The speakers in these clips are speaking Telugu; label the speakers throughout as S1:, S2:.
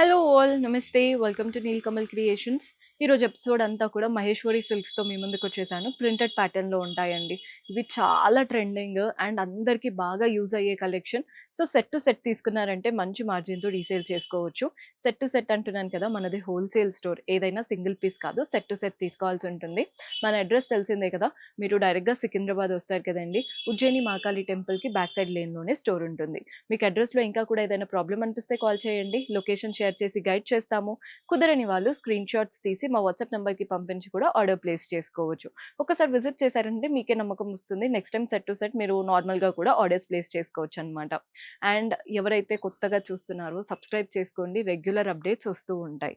S1: హలో ఆల్ నమస్తే వెల్కమ్ టు నీలకమల్ క్రియేషన్స్. ఈరోజు ఎపిసోడ్ అంతా కూడా మహేశ్వరి సిల్క్స్తో మీ ముందుకు వచ్చేసాను. ప్రింటెడ్ ప్యాటర్న్లో ఉంటాయండి. ఇవి చాలా ట్రెండింగ్ అండ్ అందరికీ బాగా యూజ్ అయ్యే collection. So set to set తీసుకున్నారంటే మంచి మార్జిన్తో రీసేల్ చేసుకోవచ్చు. సెట్ టు సెట్ అంటున్నాను కదా, మనది హోల్సేల్ స్టోర్. ఏదైనా సింగిల్ పీస్ కాదు, సెట్ టు సెట్ తీసుకోవాల్సి ఉంటుంది. మన అడ్రస్ తెలిసిందే కదా, మీరు డైరెక్ట్గా సికింద్రాబాద్ వస్తారు కదండి, ఉజ్జయిని మహాకాళి టెంపుల్కి బ్యాక్ సైడ్ లేన్లోనే స్టోర్ ఉంటుంది. మీకు అడ్రస్లో ఇంకా కూడా ఏదైనా ప్రాబ్లం అనిపిస్తే కాల్ చేయండి, లొకేషన్ షేర్ చేసి గైడ్ చేస్తాము. కుదరని వాళ్ళు స్క్రీన్ షాట్స్ తీసి మా వాట్సాప్ నెంబర్కి పంపించి కూడా ఆర్డర్ ప్లేస్ చేసుకోవచ్చు. ఒకసారి విజిట్ చేశారంటే మీకే నమ్మకం వస్తుంది. Next time set to set మీరు నార్మల్గా కూడా ఆర్డర్స్ ప్లేస్ చేసుకోవచ్చు అనమాట. అండ్ ఎవరైతే కొత్తగా చూస్తున్నారో సబ్స్క్రైబ్ చేసుకోండి, రెగ్యులర్ అప్డేట్స్ వస్తూ ఉంటాయి.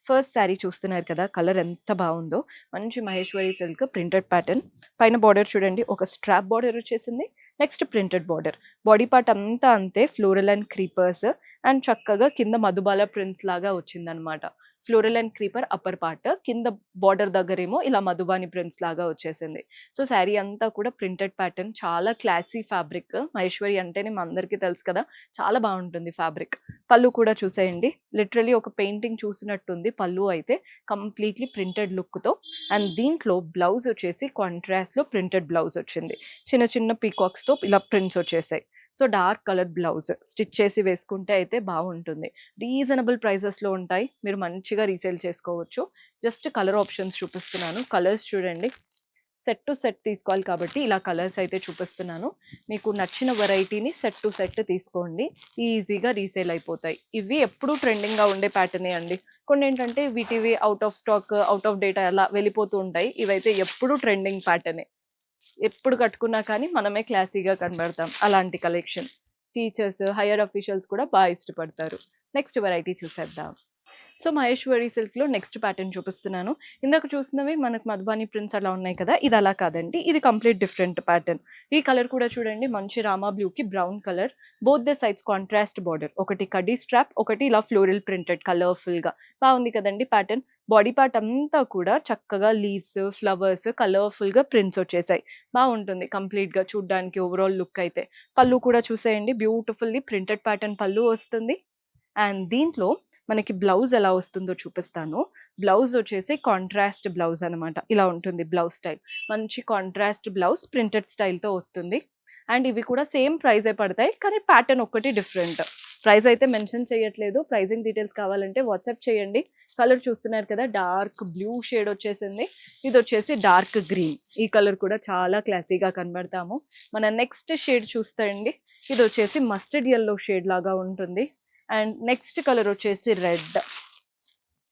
S1: ఫస్ట్ శారీ చూస్తున్నారు కదా, కలర్ ఎంత బాగుందో. మంచి మహేశ్వరి సిల్క్ ప్రింటెడ్ ప్యాటర్న్. పైన బార్డర్ చూడండి, ఒక స్ట్రాప్ బార్డర్ వచ్చేసింది. Next printed border. Body part అంతా అంతే, ఫ్లోరల్ అండ్ క్రీపర్స్. అండ్ చక్కగా కింద మధుబాల ప్రింట్స్ లాగా వచ్చిందనమాట. Floral and creeper upper part, కింద బార్డర్ దగ్గరేమో ఇలా మధుబాని ప్రింట్స్ లాగా వచ్చేసింది. సో శారీ అంతా కూడా ప్రింటెడ్ ప్యాటర్న్, చాలా క్లాసీ ఫ్యాబ్రిక్. మహేశ్వరి అంటేనే మా అందరికీ తెలుసు కదా, చాలా బాగుంటుంది ఫ్యాబ్రిక్. పళ్ళు కూడా చూసేయండి, లిటరలీ ఒక పెయింటింగ్ చూసినట్టుంది పళ్ళు అయితే, కంప్లీట్లీ ప్రింటెడ్ లుక్తో. అండ్ దీంట్లో బ్లౌజ్ వచ్చేసి కాంట్రాస్ట్లో ప్రింటెడ్ బ్లౌజ్ వచ్చింది. చిన్న చిన్న పీకాక్స్తో ఇలా ప్రింట్స్ వచ్చేసాయి. So dark colour blouse stitch చేసి వేసుకుంటే అయితే బాగుంటుంది. రీజనబుల్ ప్రైసెస్లో ఉంటాయి, మీరు మంచిగా రీసేల్ చేసుకోవచ్చు. జస్ట్ కలర్ ఆప్షన్స్ చూపిస్తున్నాను, కలర్స్ చూడండి. సెట్ టు సెట్ తీసుకోవాలి కాబట్టి ఇలా కలర్స్ అయితే చూపిస్తున్నాను. మీకు నచ్చిన వెరైటీని సెట్ టు సెట్ తీసుకోండి, ఈజీగా రీసేల్ అయిపోతాయి. ఇవి ఎప్పుడూ ట్రెండింగ్గా ఉండే ప్యాటర్నే అండి. కొన్ని ఏంటంటే వీటివి out of stock, out of data అలా వెళ్ళిపోతూ ఉంటాయి. ఇవైతే ఎప్పుడూ ట్రెండింగ్ ప్యాటర్నే, ఎప్పుడు కట్టుకున్నా కానీ మనమే క్లాసీగా కనబడతాం. అలాంటి కలెక్షన్ టీచర్స్, హైయర్ అఫీషియల్స్ కూడా బాగా ఇష్టపడతారు. నెక్స్ట్ వెరైటీ చూసేద్దాం. సో మహేశ్వరి సిల్క్లో నెక్స్ట్ ప్యాటర్న్ చూపిస్తున్నాను. ఇందాక చూసినవి మనకు మధుబాని ప్రింట్స్ అలా ఉన్నాయి కదా, ఇది అలా కాదండి, ఇది కంప్లీట్ డిఫరెంట్ ప్యాటర్న్. ఈ కలర్ కూడా చూడండి, మంచి రామా బ్లూకి brown colour. Both the sides contrast border, ఒకటి కడ్డీ స్ట్రాప్, ఒకటి ఇలా ఫ్లోరల్ ప్రింటెడ్ కలర్ఫుల్గా బాగుంది కదండి ప్యాటర్న్. బాడీ పార్ట్ అంతా కూడా చక్కగా లీవ్స్, ఫ్లవర్స్, కలర్ఫుల్గా ప్రింట్స్ వచ్చేసాయి. బాగుంటుంది కంప్లీట్గా చూడ్డానికి ఓవరాల్ లుక్ అయితే. పళ్ళు కూడా చూసేయండి, బ్యూటిఫుల్లీ ప్రింటెడ్ ప్యాటర్న్ పళ్ళు వస్తుంది. అండ్ దీంట్లో మనకి బ్లౌజ్ ఎలా వస్తుందో చూపిస్తాను. బ్లౌజ్ వచ్చేసి కాంట్రాస్ట్ బ్లౌజ్ అనమాట, ఇలా ఉంటుంది బ్లౌజ్ స్టైల్. మంచి కాంట్రాస్ట్ బ్లౌజ్ ప్రింటెడ్ స్టైల్తో వస్తుంది. అండ్ ఇవి కూడా సేమ్ ప్రైజే పడతాయి, కానీ ప్యాటర్న్ ఒక్కటి డిఫరెంట్. ప్రైస్ అయితే మెన్షన్ చేయట్లేదు, ప్రైజింగ్ డీటెయిల్స్ కావాలంటే వాట్సాప్ చేయండి. కలర్ చూస్తున్నారు కదా, డార్క్ బ్లూ షేడ్ వచ్చేసింది. ఇది వచ్చేసి డార్క్ గ్రీన్. ఈ కలర్ కూడా చాలా క్లాసీగా కనబడతాము. మన నెక్స్ట్ షేడ్ చూస్తే అండి, ఇది వచ్చేసి మస్టర్డ్ ఎల్లో షేడ్ లాగా ఉంటుంది. అండ్ నెక్స్ట్ కలర్ వచ్చేసి రెడ్.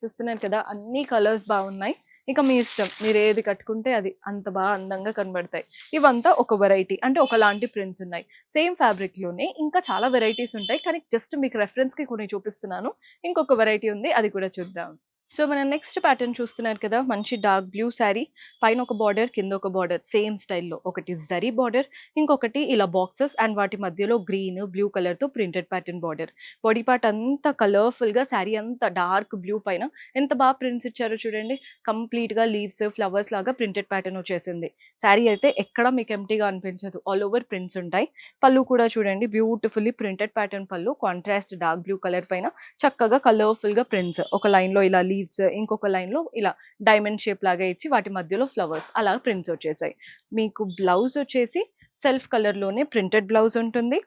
S1: చూస్తున్నారు కదా, అన్ని కలర్స్ బాగున్నాయి. ఇక మీ ఇష్టం, మీరు ఏది కట్టుకుంటే అది అంత బాగా అందంగా కనబడతాయి. ఇవంతా ఒక వెరైటీ, అంటే ఒకలాంటి ప్రింట్స్ ఉన్నాయి. సేమ్ ఫ్యాబ్రిక్లోనే ఇంకా చాలా వెరైటీస్ ఉంటాయి, కానీ జస్ట్ మీకు రెఫరెన్స్కి కొన్ని చూపిస్తున్నాను. ఇంకొక వెరైటీ ఉంది, అది కూడా చూద్దాం. సో మనం నెక్స్ట్ ప్యాటర్న్ చూస్తున్నారు కదా, మంచి డార్క్ బ్లూ శారీ. పైన ఒక బార్డర్, కింద ఒక బార్డర్, సేమ్ స్టైల్లో. ఒకటి జరీ బార్డర్, ఇంకొకటి ఇలా బాక్సెస్ అండ్ వాటి మధ్యలో గ్రీన్, బ్లూ కలర్తో printed pattern border. Body part అంతా కలర్ఫుల్గా, శారీ అంతా డార్క్ బ్లూ పైన ఎంత బాగా ప్రింట్స్ ఇచ్చారో చూడండి. కంప్లీట్గా లీవ్స్, ఫ్లవర్స్ లాగా ప్రింటెడ్ ప్యాటర్న్ వచ్చేసింది. శారీ అయితే ఎక్కడ మీకు ఎంటీగా అనిపించదు, ఆల్ ఓవర్ ప్రింట్స్ ఉంటాయి. పళ్ళు కూడా చూడండి, బ్యూటిఫుల్లీ ప్రింటెడ్ ప్యాటర్న్ పళ్ళు, కాంట్రాస్ట్ డార్క్ బ్లూ కలర్ పైన చక్కగా కలర్ఫుల్గా ప్రింట్స్. ఒక లైన్లో ఇలా లీవ్స్, ఇంకొక లైన్లో ఇలా డైమండ్ షేప్ లాగా ఇచ్చి వాటి మధ్యలో ఫ్లవర్స్, అలా ప్రింట్స్ వచ్చేసాయి. మీకు బ్లౌజ్ వచ్చేసి సెల్ఫ్ కలర్లోనే ప్రింటెడ్ బ్లౌజ్ ఉంటుంది.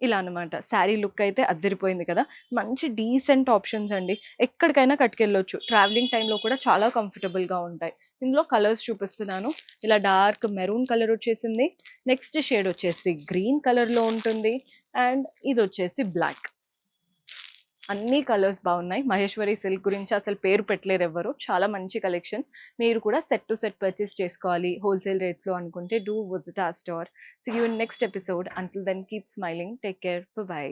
S1: ఇలా అనమాట. శారీ లుక్ అయితే అద్దరిపోయింది కదా, మంచి డీసెంట్ ఆప్షన్స్ అండి. ఎక్కడికైనా కట్టుకెళ్ళొచ్చు, ట్రావెలింగ్ టైంలో కూడా చాలా కంఫర్టబుల్గా ఉంటాయి. ఇందులో కలర్స్ చూపిస్తున్నాను. ఇలా డార్క్ మెరూన్ కలర్ వచ్చేసింది. నెక్స్ట్ షేడ్ వచ్చేసి గ్రీన్ కలర్లో ఉంటుంది. అండ్ ఇది వచ్చేసి బ్లాక్. అన్ని కలర్స్ బాగున్నాయి. మహేశ్వరి సిల్క్ గురించి అసలు పేరు పెట్టలేరు ఎవ్వరు, చాలా మంచి కలెక్షన్. మీరు కూడా సెట్ టు సెట్ పర్చేస్ చేసుకోవాలి హోల్సేల్ రేట్స్లో అనుకుంటే, do visit our store. See you in next episode. Until then keep smiling, take care, by.